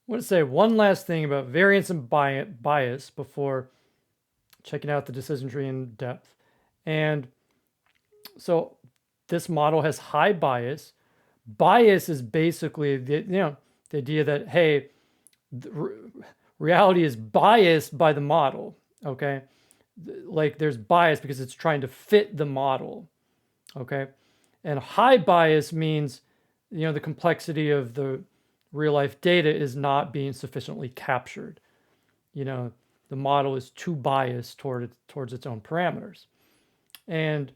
want to say one last thing about variance and bias before checking out the decision tree in depth. And so this model has high bias. Bias is basically the idea that, hey, reality is biased by the model. Okay, like there's bias because it's trying to fit the model. Okay, and high bias means the complexity of the real life data is not being sufficiently captured. You know, the model is too biased towards its own parameters. And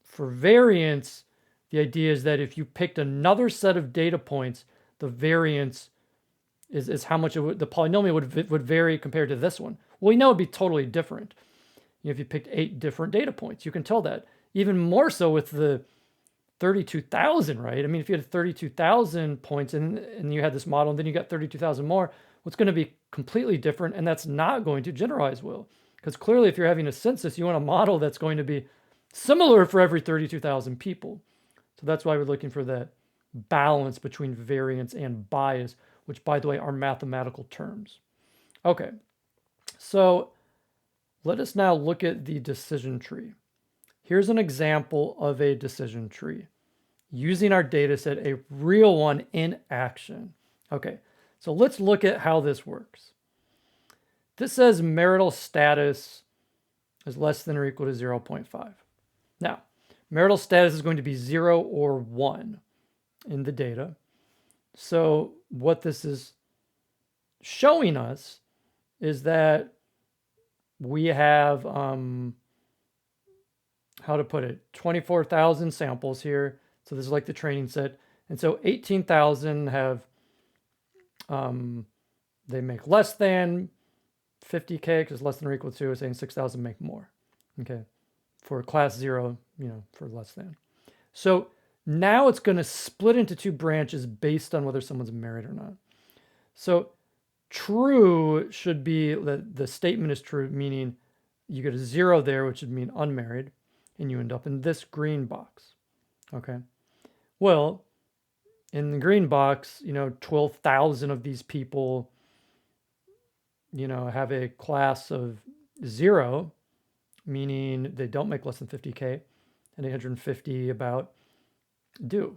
for variance, the idea is that if you picked another set of data points, the variance is how much the polynomial would vary compared to this one. Well, we know it'd be totally different. If you picked 8 different data points, you can tell that. Even more so with the 32,000, right? I mean, if you had 32,000 points and you had this model and then you got 32,000 more, what's going to be completely different, and that's not going to generalize well. Because clearly, if you're having a census, you want a model that's going to be similar for every 32,000 people. So that's why we're looking for that balance between variance and bias, which, by the way, are mathematical terms. Okay, so let us now look at the decision tree. Here's an example of a decision tree using our data set, a real one in action. Okay, so let's look at how this works. This says marital status is less than or equal to 0.5. Now, marital status is going to be 0 or 1 in the data. So what this is showing us is that we have, how to put it, 24,000 samples here. So this is like the training set. And so 18,000 have, they make less than 50K because less than or equal to, saying 6,000 make more. Okay. For class 0, for less than. So now it's going to split into 2 branches based on whether someone's married or not. So true should be that the statement is true, meaning you get a 0 there, which would mean unmarried, and you end up in this green box. Okay. Well, in the green box, 12,000 of these people, have a class of 0, meaning they don't make less than 50K, and 850 about do.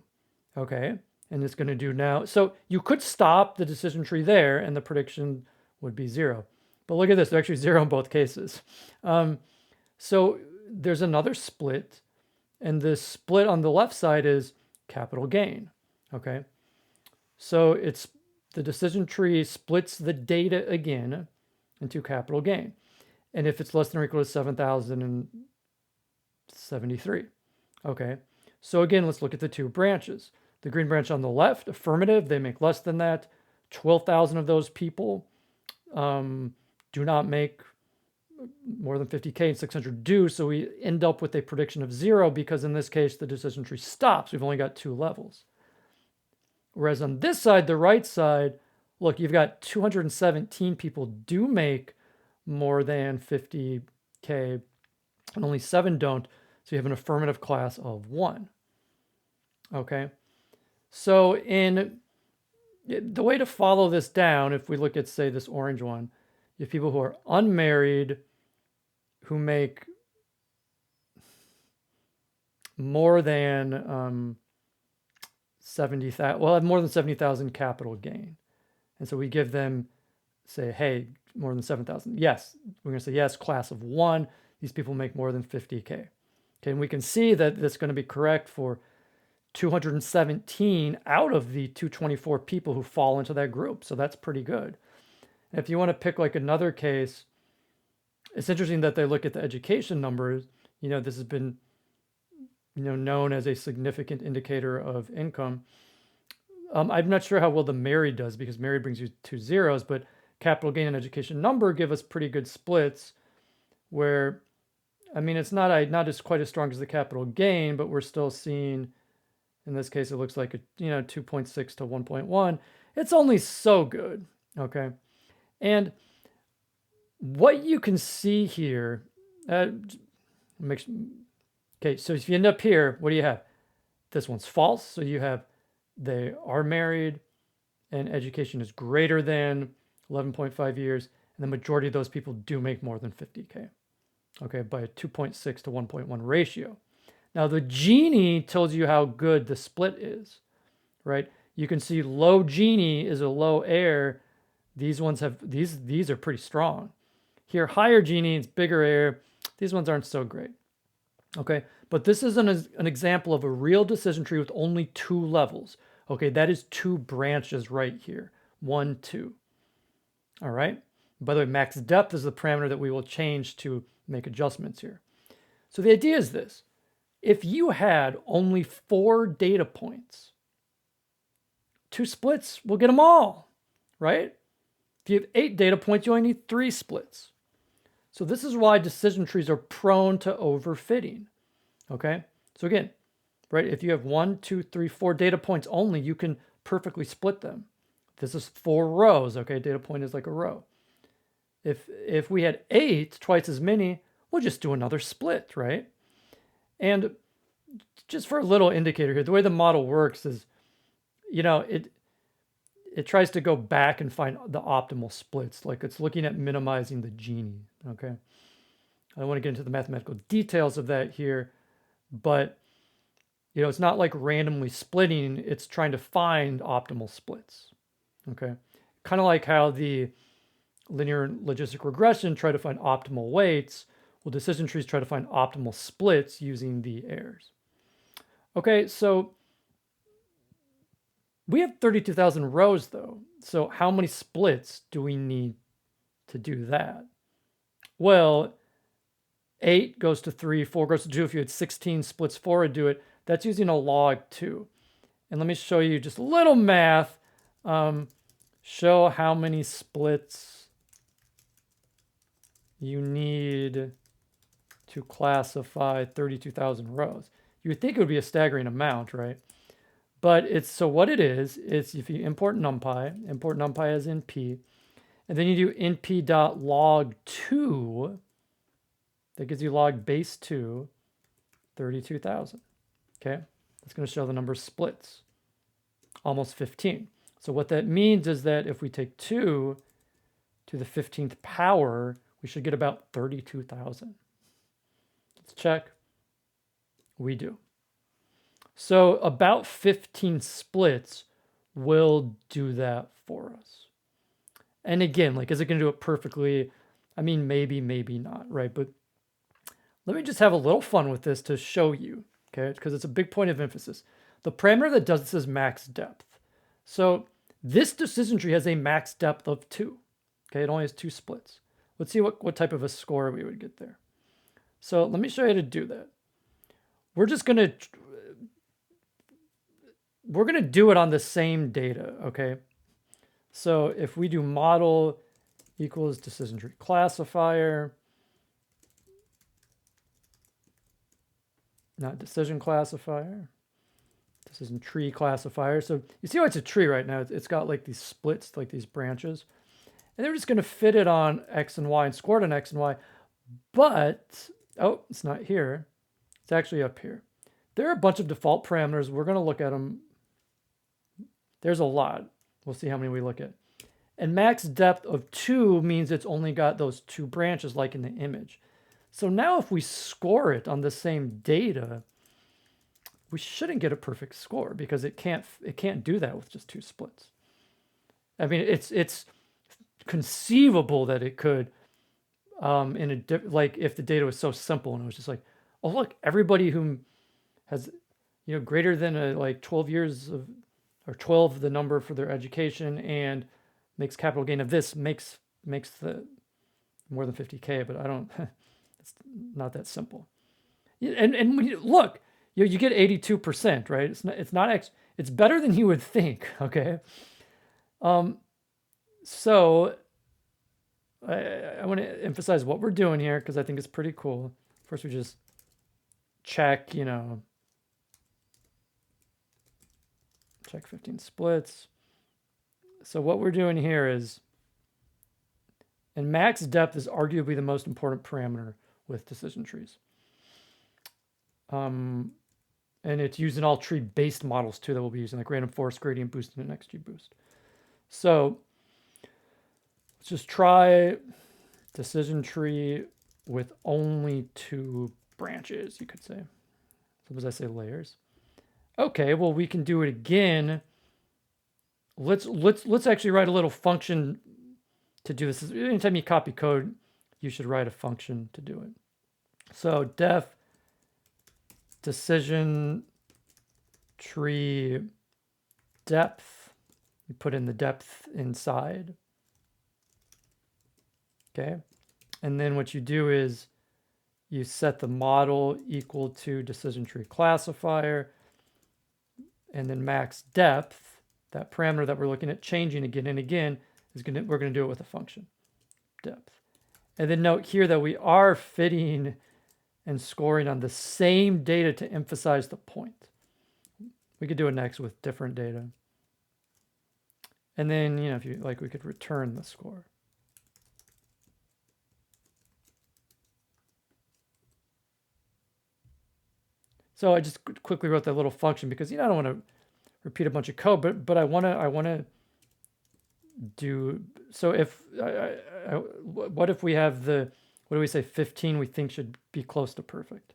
Okay. And it's going to do now. So you could stop the decision tree there and the prediction would be 0. But look at this, they're actually 0 in both cases. So there's another split, and the split on the left side is capital gain. Okay. So it's the decision tree splits the data again into capital gain. And if it's less than or equal to 7,073. Okay. So again, let's look at the 2 branches. The green branch on the left, affirmative, they make less than that. 12,000 of those people do not make more than 50K, and 600 do. So we end up with a prediction of 0 because in this case, the decision tree stops. We've only got 2 levels. Whereas on this side, the right side, look, you've got 217 people do make more than 50K and only 7 don't. So you have an affirmative class of 1. Okay. So in the way to follow this down, if we look at, say, this orange one, you have people who are unmarried who make more than 70,000, well, have more than 70,000 capital gain. And so we give them, say, hey, more than 7,000. Yes, we're going to say yes, class of 1. These people make more than 50K. Okay, and we can see that that's going to be correct for 217 out of the 224 people who fall into that group. So that's pretty good. And if you want to pick like another case, it's interesting that they look at the education numbers. This has been, known as a significant indicator of income. I'm not sure how well the married does because married brings you 2 zeros, but capital gain and education number give us pretty good splits where, I mean, it's not as quite as strong as the capital gain, but we're still seeing, in this case, it looks like a 2.6 to 1.1. It's only so good. Okay. And what you can see here, okay, so if you end up here, what do you have? This one's false. So you have they are married and education is greater than 11.5 years, and the majority of those people do make more than 50K, okay, by a 2.6 to 1.1 ratio. Now the Gini tells you how good the split is, right? You can see low Gini is a low air. These ones have, these are pretty strong. Here, higher Gini, it's bigger air. These ones aren't so great, okay? But this is an example of a real decision tree with only 2 levels. Okay, that is 2 branches right here. 1, 2. All right. By the way, max depth is the parameter that we will change to make adjustments here. So the idea is this. If you had only 4 data points, 2 splits will get them all, right? If you have 8 data points, you only need 3 splits. So this is why decision trees are prone to overfitting. Okay, so again, right, if you have 1, 2, 3, 4 data points only, you can perfectly split them. This is 4 rows, okay, data point is like a row. If we had 8, twice as many, we'll just do another split, right? And just for a little indicator here, the way the model works is, you know, it tries to go back and find the optimal splits, like it's looking at minimizing the Gini, okay? I don't want to get into the mathematical details of that here, but you know, it's not like randomly splitting, it's trying to find optimal splits. Okay. Kind of like how the linear logistic regression try to find optimal weights. Well, decision trees try to find optimal splits using the errors. Okay, so we have 32,000 rows though. So how many splits do we need to do that? Well, 8 goes to 3, 4 goes to 2. If you had 16 splits, 4 would do it. That's using a log 2. And let me show you just a little math. Show how many splits you need to classify 32,000 rows. You would think it would be a staggering amount, right? But it's, so what it is if you import NumPy as NP, and then you do np.log2, that gives you log base 2, 32,000. Okay, that's going to show the number of splits, almost 15. So what that means is that if we take 2 to the 15th power, we should get about 32,000. Let's check. We do. So about 15 splits will do that for us. And again, like, is it going to do it perfectly? I mean, maybe, maybe not, right? But let me just have a little fun with this to show you, okay? Because it's a big point of emphasis. The parameter that does this is max depth. So this decision tree has a max depth of 2. Okay, it only has 2 splits. Let's see what type of a score we would get there. So let me show you how to do that. We're gonna do it on the same data, okay? So if we do model equals decision tree classifier, not decision classifier, decision tree classifier. So you see how it's a tree right now. It's got like these splits, like these branches. And they're just going to fit it on X and Y and score it on X and Y. But, oh, it's not here. It's actually up here. There are a bunch of default parameters. We're going to look at them. There's a lot. We'll see how many we look at. And max depth of 2 means it's only got those 2 branches like in the image. So now if we score it on the same data, we shouldn't get a perfect score because it can't do that with just 2 splits. I mean, it's conceivable that it could, like if the data was so simple and it was just like, oh look, everybody who has, you know, greater than like 12 years of, or 12 the number for their education and makes capital gain of this makes the more than 50K, but I don't. It's not that simple. And when you look, you get 82%, right? It's not it's better than you would think. Okay. So I want to emphasize what we're doing here because I think it's pretty cool. First, we just check, you know, check 15 splits. So what we're doing here is, and max depth is arguably the most important parameter with decision trees. And it's used in all tree-based models too that we'll be using, like random forest gradient boost and an XGBoost. So let's just try decision tree with only 2 branches, you could say. Suppose I say layers. Okay, well, we can do it again. Let's actually write a little function to do this. Anytime you copy code, you should write a function to do it. So def decision tree depth. You put in the depth inside. Okay. And then what you do is you set the model equal to decision tree classifier, and then max depth, that parameter that we're looking at changing again and again, we're going to do it with a function, depth. And then note here that we are fitting and scoring on the same data to emphasize the point. We could do it next with different data. And then, if you like, we could return the score. So I just quickly wrote that little function because, I don't want to repeat a bunch of code, but I want to do, so if, what if we have what do we say, 15 we think should be close to perfect?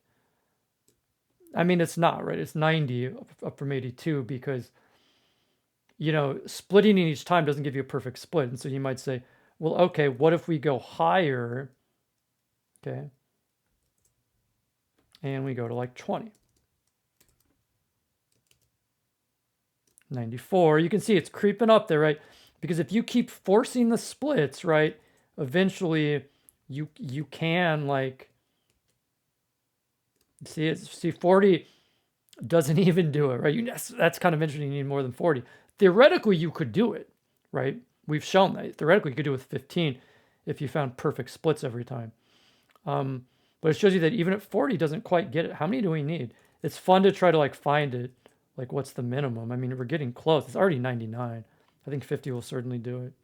I mean, it's not, right? It's 90 up from 82 because, splitting in each time doesn't give you a perfect split. And so you might say, well, okay, what if we go higher? Okay. And we go to like 20. 94. You can see it's creeping up there, right? Because if you keep forcing the splits, right, eventually you can like see 40 doesn't even do it, right? That's kind of interesting. You need more than 40. Theoretically, you could do it, right? We've shown that. Theoretically, you could do it with 15 if you found perfect splits every time. But it shows you that even at 40 doesn't quite get it. How many do we need? It's fun to try to like find it. Like, what's the minimum? I mean, we're getting close. It's already 99. I think 50 will certainly do it.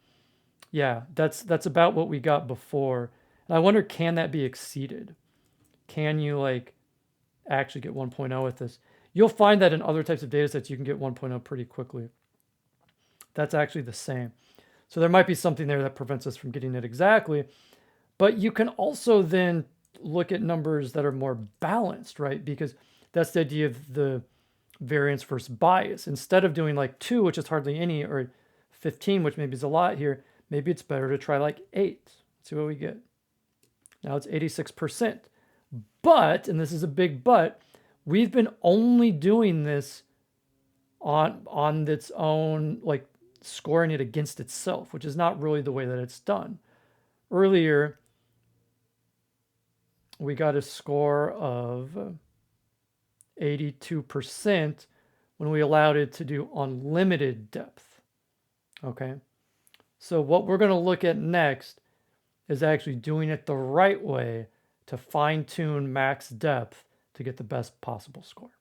Yeah, that's about what we got before. And I wonder, can that be exceeded? Can you like actually get 1.0 with this? You'll find that in other types of data sets, you can get 1.0 pretty quickly. That's actually the same. So there might be something there that prevents us from getting it exactly. But you can also then look at numbers that are more balanced, right? Because that's the idea of the variance versus bias. Instead of doing like 2, which is hardly any, or 15, which maybe is a lot here, maybe it's better to try like 8. Let's see what we get. Now it's 86%. But, and this is a big but, we've been only doing this on its own, like scoring it against itself, which is not really the way that it's done. Earlier, we got a score of 82% when we allowed it to do unlimited depth. Okay. So what we're going to look at next is actually doing it the right way to fine tune max depth to get the best possible score.